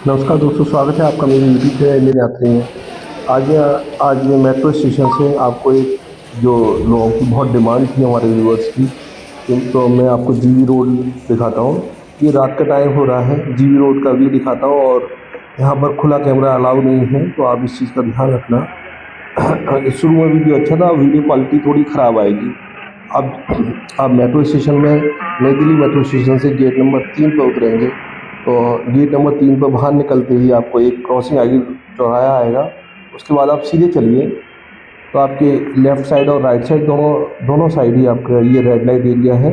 नमस्कार दोस्तों, स्वागत है आपका मेरे यूट्यूब चैनल इंडियन यात्री में। आज आज ये मेट्रो स्टेशन से आपको एक जो लोगों की बहुत डिमांड थी हमारे व्यूअर्स की, तो मैं आपको जीवी रोड दिखाता हूँ। ये रात का टाइम हो रहा है, जीवी रोड का व्यू दिखाता हूँ और यहाँ पर खुला कैमरा अलाउ नहीं है, तो आप इस चीज़ का ध्यान रखना। शुरू में वीडियो अच्छा था, वीडियो क्वालिटी थोड़ी ख़राब आएगी। अब मेट्रो स्टेशन में, नई दिल्ली मेट्रो स्टेशन से गेट नंबर 3 पर उतरेंगे, तो गेट नंबर 3 पर बाहर निकलते ही आपको एक क्रॉसिंग आएगी, चौराहा आएगा। उसके बाद आप सीधे चलिए, तो आपके लेफ़्ट साइड और राइट साइड दोनों दोनों साइड ही आपका ये रेड लाइट एरिया है।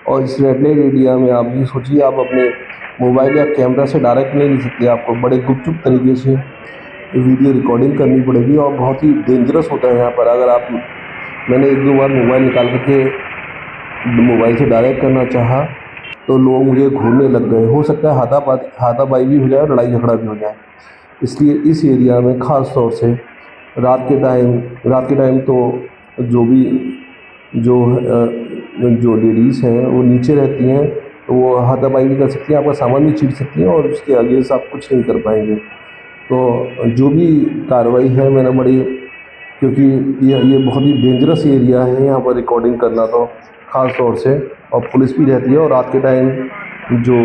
और इस रेड लाइट एरिया में आप ये सोचिए, आप अपने मोबाइल या कैमरा से डायरेक्ट नहीं ले सकते, आपको बड़े गुपचुप तरीके से वीडियो रिकॉर्डिंग करनी पड़ेगी और बहुत ही डेंजरस होता है यहाँ पर। अगर आप मैंने एक दो बार मोबाइल निकाल करके मोबाइल से डायरेक्ट करना चाहा, तो लोग मुझे घूरने लग गए। हो सकता है हाथापाई भी हो जाए और लड़ाई झगड़ा भी हो जाए। इसलिए इस एरिया में ख़ास तौर से रात के टाइम तो जो भी जो लेडीज़ हैं वो नीचे रहती हैं, तो वो हाथापाई भी कर सकती हैं, आपका सामान भी छीन सकती हैं और उसके आगे से आप कुछ नहीं कर पाएंगे। तो जो भी कार्रवाई है मैंने बड़ी, क्योंकि ये बहुत ही डेंजरस एरिया है यहाँ पर रिकॉर्डिंग करना, तो ख़ास तौर से, और पुलिस भी रहती है। और रात के टाइम जो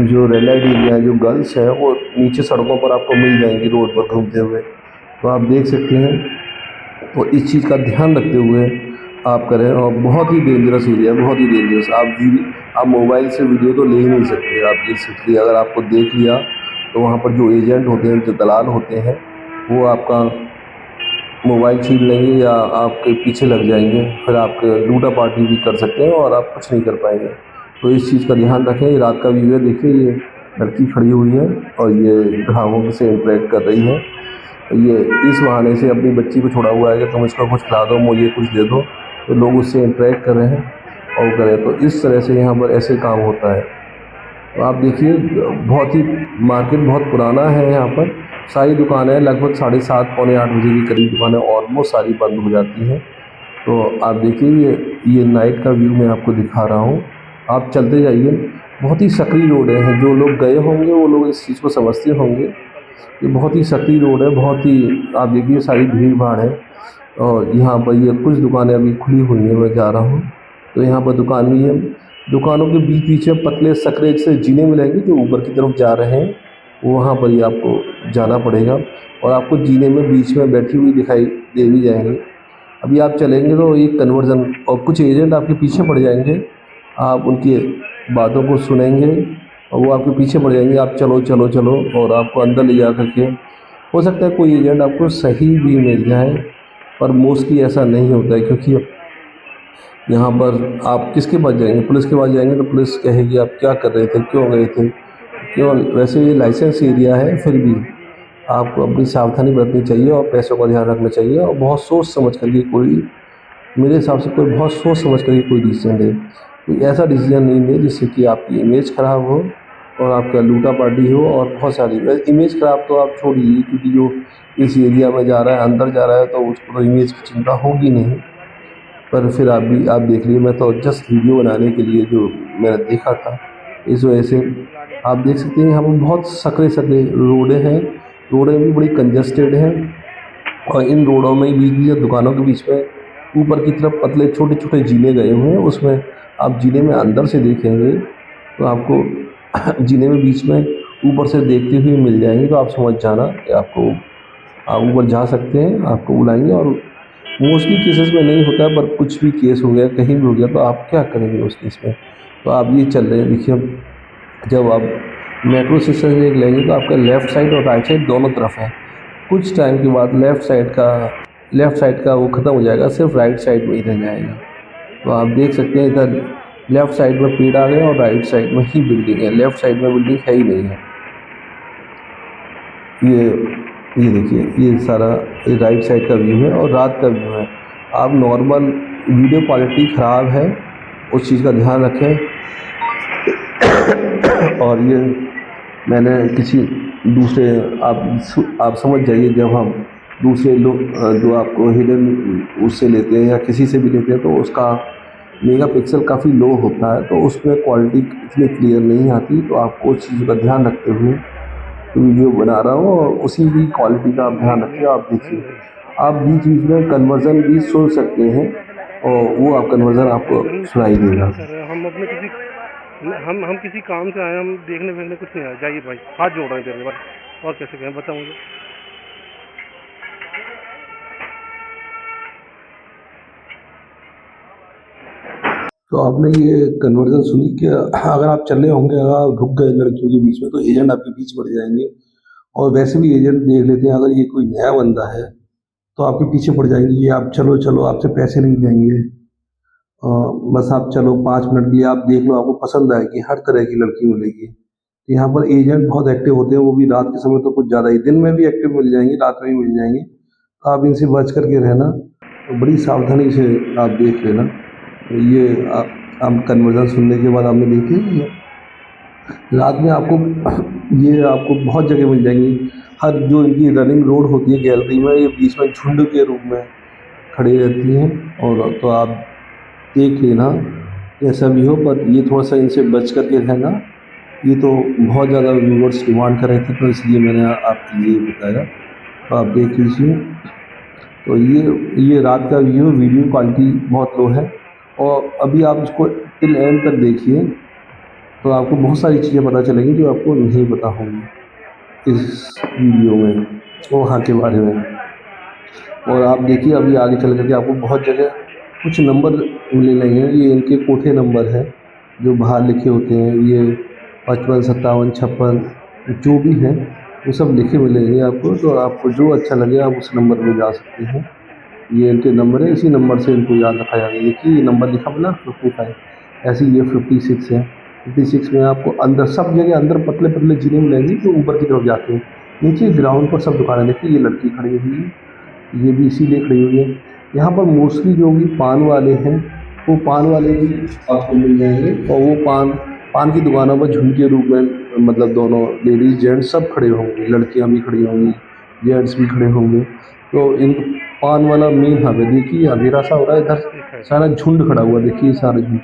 जो रेड लाइट एरिया है, जो गर्ल्स है वो नीचे सड़कों पर आपको मिल जाएंगी रोड पर घूमते हुए, तो आप देख सकते हैं। तो इस चीज़ का ध्यान रखते हुए आप करें। और बहुत ही डेंजरस एरिया, बहुत ही डेंजरस। आप मोबाइल से वीडियो तो ले ही नहीं सकते। आप ये सोचिए, अगर आपको देख लिया तो वहाँ पर जो एजेंट होते हैं, जो दलाल होते हैं, वो आपका मोबाइल छीन लेंगे या आपके पीछे लग जाएंगे, फिर आपके लूटा पार्टी भी कर सकते हैं और आप कुछ नहीं कर पाएंगे। तो इस चीज़ का ध्यान रखें। ये रात का व्यू है, देखिए ये लड़की खड़ी हुई है और ये ग्राहकों से इंटरेक्ट कर रही है। ये इस बहाने से अपनी बच्ची को छोड़ा हुआ है कि तुम इसको कुछ खिला दो, मुझे कुछ दे दो, तो लोग उससे इंटरेक्ट कर रहे हैं और करें। तो इस तरह से यहाँ पर ऐसे काम होता है। तो आप देखिए, बहुत ही मार्केट बहुत पुराना है यहाँ पर। सारी दुकानें लगभग 7:30 पौने 8 बजे के करीब दुकानें ऑलमोस्ट सारी बंद हो जाती हैं। तो आप देखिए, ये नाइट का व्यू मैं आपको दिखा रहा हूँ। आप चलते जाइए, बहुत ही सकरी रोड है। जो लोग गए होंगे वो लोग इस चीज़ को समझते होंगे। ये बहुत ही सकरी रोड है, बहुत ही, आप देखिए सारी भीड़ भाड़ है। और यहाँ पर ये कुछ दुकानें अभी खुली हुई हैं, मैं जा रहा हूँ तो यहाँ पर दुकान भी है। दुकानों के बीच बीच में पतले सकरे से जीने मिलेंगे जो ऊपर की तरफ जा रहे हैं, वहाँ पर ही आपको जाना पड़ेगा। और आपको जीने में बीच में बैठी हुई दिखाई दे भी जाएंगी। अभी आप चलेंगे तो एक कन्वर्जन और कुछ एजेंट आपके पीछे पड़ जाएंगे, आप उनकी बातों को सुनेंगे और वो आपके पीछे पड़ जाएंगे। आप चलो चलो चलो, और आपको अंदर ले जा करके, हो सकता है कोई एजेंट आपको सही भी मिल जाए, पर मोस्टली ऐसा नहीं होता है। क्योंकि यहाँ पर आप किसके पास जाएंगे? पुलिस के पास जाएंगे तो पुलिस कहेगी आप क्या कर रहे थे, क्यों गए थे, क्यों। वैसे ये लाइसेंस एरिया है, फिर भी आपको अपनी सावधानी बरतनी चाहिए और पैसों का ध्यान रखना चाहिए और बहुत सोच समझ करके कोई, मेरे हिसाब से कोई बहुत सोच समझ करके कोई डिसीजन ले। कोई ऐसा डिसीजन नहीं ले जिससे कि आपकी इमेज ख़राब हो और आपका लूटा पार्टी हो और बहुत सारी। इमेज ख़राब तो आप छोड़ दीजिए, क्योंकि जो इस एरिया में जा रहा है, अंदर जा रहा है, तो उसको तो इमेज की चिंता होगी नहीं। पर फिर आप देख लीजिए, मैं तो जस्ट वीडियो बनाने के लिए जो मैंने देखा था, इस वजह से आप देख सकते हैं यहाँ पर बहुत सकरे सकरे रोडें हैं। रोडें भी बड़ी कंजस्टेड हैं और इन रोडों में बीच बीच दुकानों के बीच में ऊपर की तरफ पतले छोटे छोटे जीने गए हुए हैं। उसमें आप जीने में अंदर से देखेंगे तो आपको जीने में बीच में ऊपर से देखते हुए मिल जाएंगे। तो आप समझ जाना कि आप ऊपर जा सकते हैं, आपको बुलाएंगे। और मोस्टली केसेस में नहीं होता है, पर कुछ भी केस हो गया, कहीं भी हो गया, तो आप क्या करेंगे उस केस में? तो आप ये चल रहे हैं, देखिए जब आप मेट्रो स्टेशन से लेंगे तो आपका लेफ़्ट साइड और राइट साइड दोनों तरफ है। कुछ टाइम के बाद लेफ़्ट साइड का वो ख़त्म हो जाएगा, सिर्फ राइट साइड में ही रह जाएगा। तो आप देख सकते हैं इधर लेफ़्ट साइड में पेड़ आ गए और राइट साइड में ही बिल्डिंग है। लेफ़्ट साइड में बिल्डिंग है ही नहीं है। ये देखिए, ये सारा ये राइट साइड का व्यू है और रात का व्यू है। आप नॉर्मल, वीडियो क्वालिटी ख़राब है, उस चीज़ का ध्यान रखें। और ये मैंने किसी दूसरे, आप समझ जाइए, जब हम दूसरे लोग जो आपको हिडन उससे लेते हैं या किसी से भी लेते हैं, तो उसका मेगापिक्सल काफ़ी लो होता है, तो उसमें क्वालिटी इतनी क्लियर नहीं आती। तो आपको उस चीज़ का ध्यान रखते हुए वीडियो बना रहा हूँ और उसी की क्वालिटी का आप ध्यान रखिए। आप देखिए, आप बीच बीच में कन्वर्जन भी सुन सकते हैं और वो आप कन्वर्जन आपको सुनाई देगा। सर हम अपने किसी हम किसी काम से आए, हम देखने वेखने कुछ नहीं आए। जाइए भाई, हाथ जोड़ रहे हैं तेरे बार, और कैसे कहें, बता मुझे। तो आपने ये कन्वर्जन सुनी कि अगर आप चल रहे होंगे, अगर आप रुक गए लड़कियों के बीच में तो एजेंट आपके पीछे पड़ जाएंगे। और वैसे भी एजेंट देख लेते हैं, अगर ये कोई नया बंदा है तो आपके पीछे पड़ जाएंगे, ये आप चलो चलो, आपसे पैसे नहीं लेंगे। बस आप चलो 5 मिनट के लिए आप देख लो, आपको पसंद आएगी, हर तरह की लड़की मिलेगी। तो यहाँ पर एजेंट बहुत एक्टिव होते हैं, वो भी रात के समय तो कुछ ज़्यादा ही, दिन में भी एक्टिव मिल जाएंगे, रात में भी मिल जाएंगे। तो आप इनसे बच करके रहना, तो बड़ी सावधानी से आप देख लेना। तो ये आप कन्वर्जन सुनने के बाद आपने देखी, ये रात में आपको ये आपको बहुत जगह मिल जाएंगी। हर जो इनकी रनिंग रोड होती है गैलरी में, ये बीच में झुंड के रूप में खड़ी रहती हैं। और तो आप देख लेना कैसा भी हो, पर ये थोड़ा सा इनसे बच करके रहना। ये तो बहुत ज़्यादा व्यूवर्स डिमांड कर रहे थे, तो इसलिए मैंने आपके लिए बताया। तो आप देख लीजिए। तो ये रात का व्यू, वीडियो क्वालिटी बहुत लो है। और अभी आप इसको टिल एंड तक देखिए, तो आपको बहुत सारी चीज़ें पता चलेंगी जो आपको नहीं पता होंगी इस वीडियो में, वहाँ के बारे में। और आप देखिए, अभी आगे चल करके आपको बहुत जगह कुछ नंबर मिले नहीं हैं। ये इनके कोठे नंबर है जो बाहर लिखे होते हैं, ये 55, 57, 56 जो भी हैं वो सब लिखे मिलेंगे आपको। तो आपको जो अच्छा लगे आप उस नंबर में जा सकते हैं। ये इनके नंबर है, इसी नंबर से इनको याद रखा जाएगा। देखिए ये नंबर लिखा अपना 55, ऐसे ये 56 है। 56 में आपको अंदर सब जगह अंदर पतले पतले जीने मिलेंगे जो ऊपर की तरफ जाते हैं। नीचे ग्राउंड पर सब दुकानें, देखिए ये लड़की खड़ी हुई है, ये भी इसीलिए खड़ी हुई है। यहाँ पर मोस्टली जो भी पान वाले हैं, वो पान वाले भी आपको मिल जाएंगे। और वो पान पान की दुकानों पर झुंड के रूप में, मतलब दोनों लेडीज़ जेंट्स सब खड़े होंगे, लड़कियाँ भी खड़ी होंगी, जेंट्स भी खड़े होंगे। तो इन पान वाला मेन हब है। देखिए अंधेरा सा हो रहा है, इधर सारा झुंड खड़ा हुआ, देखिए सारा झुंड।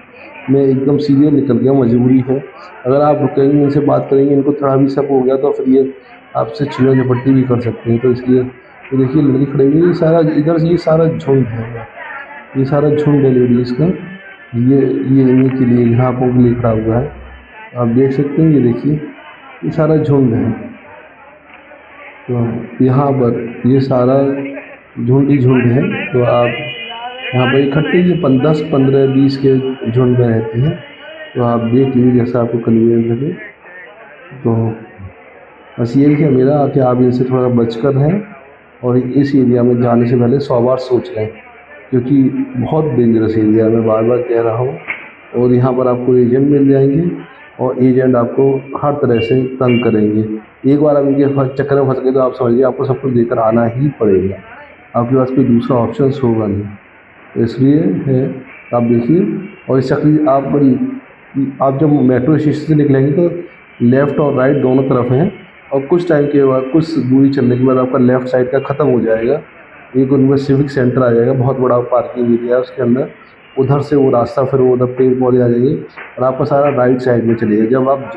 मैं एकदम सीधे निकल गया, मजबूरी है। अगर आप रुकेंगे, इनसे बात करेंगे, इनको थोड़ा भी शक हो गया तो फिर ये आपसे छीना झपट्टी भी कर सकते हैं। तो इसलिए तो देखिए लड़की खड़ी हुई है, ये सारा इधर से ये सारा झुंड है, ये सारा झुंड है लेडीज़ का। ये इन्हीं के लिए, यहाँ आपको के लिए खड़ा हुआ है। आप देख सकते हैं, ये देखिए ये सारा झुंड है। तो यहाँ पर ये सारा झुंड ही झुंड है। तो आप यहाँ पर इकट्ठे ये 10, 15, 20 के झुंड में रहती हैं। तो आप देख लीजिए जैसा आपको कन्वीनियंट लगे। तो बस यही है मेरा कि आप इनसे थोड़ा बच कर रहें और इस एरिया में जाने से पहले 100 बार सोच लें, क्योंकि बहुत डेंजरस एरिया है, मैं बार बार कह रहा हूँ। और यहाँ पर आपको एजेंट मिल जाएंगे और एजेंट आपको हर तरह से तंग करेंगे। एक बार आप इनके चक्कर में फंस गए तो आप समझिए आपको सब कुछ देकर आना ही पड़ेगा, आपके पास कोई दूसरा ऑप्शन होगा नहीं। तो इसलिए है, आप देखिए। और इस चक्कर आप जब मेट्रो स्टेशन से निकलेंगे तो लेफ़्ट और राइट दोनों तरफ हैं। और कुछ टाइम के बाद, कुछ दूरी चलने के बाद आपका लेफ़्ट साइड का ख़त्म हो जाएगा। एक उनमें सिविक सेंटर आ जाएगा, बहुत बड़ा पार्किंग एरिया है उसके अंदर। उधर से वो रास्ता, फिर वो उधर पेड़ पौधे आ जाएंगे और आपका सारा राइट साइड में चलेगा। जब आप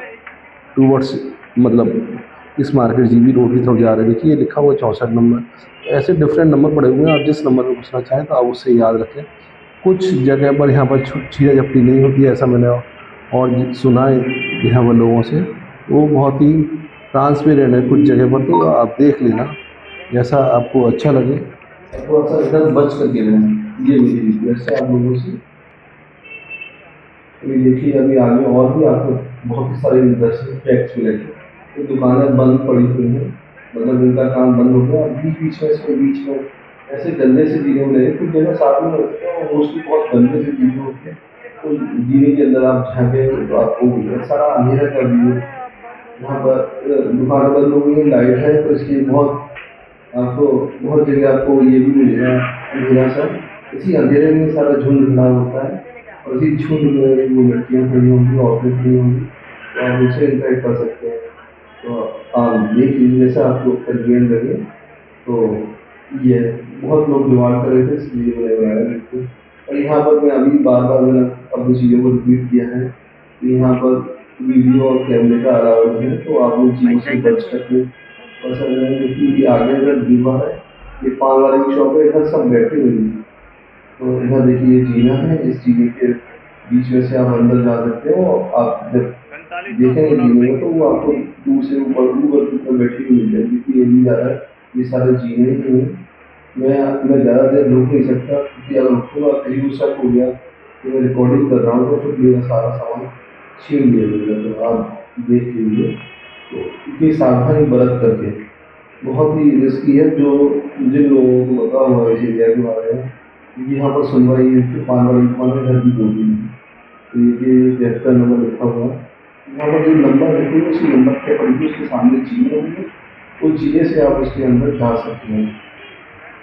टूवर्ड्स, मतलब इस मार्केट जीबी रोड की तरफ जा रहे हैं, देखिए ये लिखा हुआ है 64 नंबर। ऐसे डिफरेंट नंबर पड़े हुए हैं, आप जिस नंबर में घुसना चाहें तो आप उससे याद रखें। कुछ जगह पर यहाँ पर छीना झपटी नहीं होती है, ऐसा मैंने और सुना है यहाँ पर लोगों से। वो बहुत ही ट्रांसपेरेंट है कुछ जगह पर, तो आप देख लेना जैसा आपको अच्छा लगे। थोड़ा सा इधर बच करके रहना, ये मेरी रिक्वेस्ट है आप लोगों से। अभी देखिए, अभी आगे और भी आपको बहुत ही सारे इंटरेस्टिंग फैक्ट्स मिलेंगे। तो दुकानें बंद पड़ी हुई हैं, मतलब इनका काम बंद हो गया। बीच में इसके बीच में ऐसे गंदे से जीने मिलेंगे, कुछ जगह साफ में होते हैं और मोस्टली बहुत गंदे से जीने होते हैं। तो जीने के अंदर आप झाँके तो आपको सारा अंधेरा का व्यू। यहाँ पर दुकानें बंद हो गई हैं, लाइट है तो इसलिए आपको बहुत जगह आपको ये भी मिलेगा अंधेरा सा। इसी अंधेरे में सारा झुंड खड़ा होता है और इसी झुंड में वो लड़कियाँ खड़ी होंगी, औरतें खड़ी होंगी, तो आप उनसे इंटरेक्ट कर सकते हैं। तो आप देख लीजिए जैसा आपको कन्वीनियंट लगे। तो ये बहुत लोग डिमांड कर रहे थे, इसलिए मैंने बनाया बिल्कुल। और यहाँ पर मैं अभी बार बार मैंने अपनी चीज़ों को रिपीट किया है। तो यहाँ पर वीडियो और कैमरे का अलाउड है, तो आप उन चीज़ों से बच करके और सर क्योंकि ये आगे अगर दीवार है, ये पान वाले की शॉप है, इधर सब बैठे हुए हैं। तो इधर देखिए ये जीना है, इस जीने के बीच में से आप अंदर जा सकते हो। आप जब देखेंगे जीने में तो वो आपको दूर से ऊपर बैठी हुई मिल जाएगी कि ये नहीं जा रहा है, ये सारे जीने ही हैं। मैं ज़्यादा देर रुक नहीं सकता क्योंकि अगर रुकूँगा कहीं वो शक हो गया कि मैं रिकॉर्डिंग कर रहा हूँ तो फिर मेरा सारा सामान छीन लिया जाएगा। तो आप देख लीजिए, तो इतनी सावधानी बरत करके बहुत ही रिस्की है। जो जिन लोगों को पता हुआ इस एरिया के बारे में, क्योंकि यहाँ पर सुनवाई है, पान वाली दुकान है, घर भी होती है। तो ये 73 नंबर लिखा हुआ है, यहाँ पर जो नंबर लिखे हुए उसी नंबर पे पड़ेगी, उसके सामने जीने होंगे, उस जीने से आप उसके अंदर जा सकते हैं।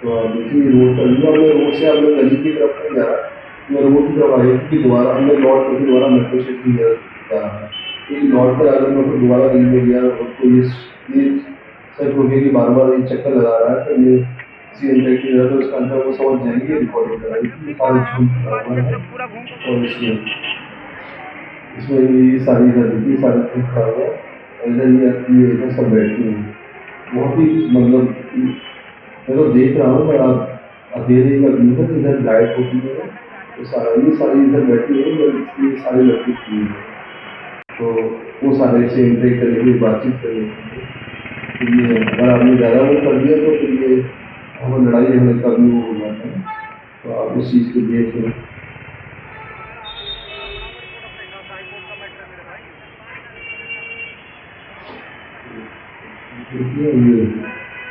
तो आप देखिए रोड पर भी, और मैं रोड से अब मैं गली की तरफ नहीं जा रहा, मैं रोड की तरफ आया क्योंकि दोबारा मैं लौट करके दोबारा मेट्रो स्टेशन जा रहा था। क्योंकि लौट कर अगर मैं फिर दोबारा गली में गया तो ये सच हो गया कि बार बार ये चक्कर लगा रहा है, तो ये किसी इंटरेक्टिव है तो उसका अंदर वो समझ जाएंगे रिकॉर्डिंग कराई कि सारा झूठ करा हुआ है। और इसमें इसमें ये सारी इधर देखिए सारा झूठ करा हुआ है, और इधर ये इधर सब बैठे हुए हैं। बहुत ही मतलब मैं तो देख रहा हूँ, पर आप अकेले का व्यू है, इधर लाइट होती है, तो सारा ये सारी इधर बैठी है, और ये सारे लड़के फ्री हैं, तो वो सारे से इंटरेक्ट करेंगे, बातचीत करेंगे। तो ये है, अगर आपने ज़्यादा वो कर दिया तो फिर ये हमें लड़ाई झगड़े का भी वो हो जाता है। तो आप उस चीज़ को देखें। देखिए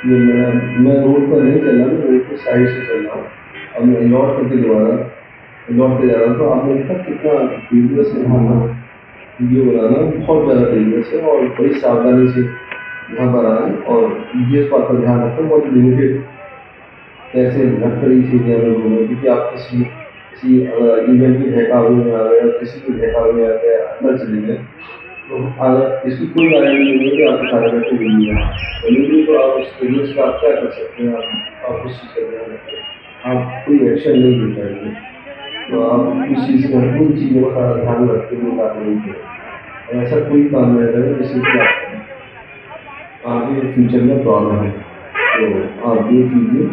ये मैं रोड पर नहीं चल रहा, मैं रोड के साइड से चल रहा हूँ। अब मैं लौट करके दोबारा लौट के जा रहा हूँ, तो आपने देखा कितना डेंजरस है यहाँ पर वीडियो बनाना, बहुत ज़्यादा डेंजरस है, और बड़ी सावधानी से यहाँ पर आए, और ये इस बात का ध्यान रखें बहुत लिमिटेड कैसे रख कर इस एरिया में घूमें, क्योंकि आप किसी इवेंट के बहकावे में आ गए, और किसी के बहकावे में आ गए, अंदर चले गए, तो अगर इसकी कोई गारंटी नहीं है कि आपके सारे बच्चे मिल जाए, नहीं तो आप उस तरीके से आप क्या कर सकते हैं, आप उस चीज़ का ध्यान रखें, आप कोई एक्शन नहीं ले पाएंगे। तो आप उस चीज़ में उन चीज़ों का सारा ध्यान रखते हुए कार्रवाई करें, और ऐसा कोई काम नहीं करें जिससे कि आप आगे फ्यूचर में प्रॉब्लम है। तो आप देख लीजिए,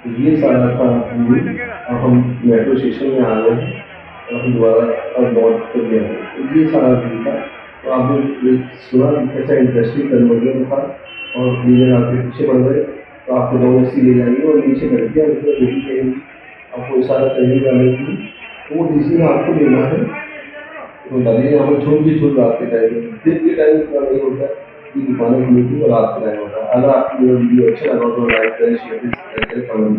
तो ये सारा था व्यू। अब हम मेट्रो स्टेशन में आ गए हैं, और हम दोबारा अब लौट कर गए हैं, तो ये सारा व्यू था। तो आपने एक सुना कैसा इंटरेस्टिंग कन्वर्जन था, और क्लियर आपके पीछे बढ़ गए, तो आपको दो ऐसी ले जाएंगे और नीचे कर दिया, उसमें जो भी कहेंगी आपको इशारा करेंगे जाने की, तो वो डिसीजन आपको लेना है। तो लगे यहाँ पर छूट रात के टाइम में, दिन के टाइम इतना नहीं होता है कि दुकानें खुली थी, और रात के टाइम होता है। अगर आपको मेरा वीडियो अच्छा लगा तो लाइक करें, शेयर करें, कमेंट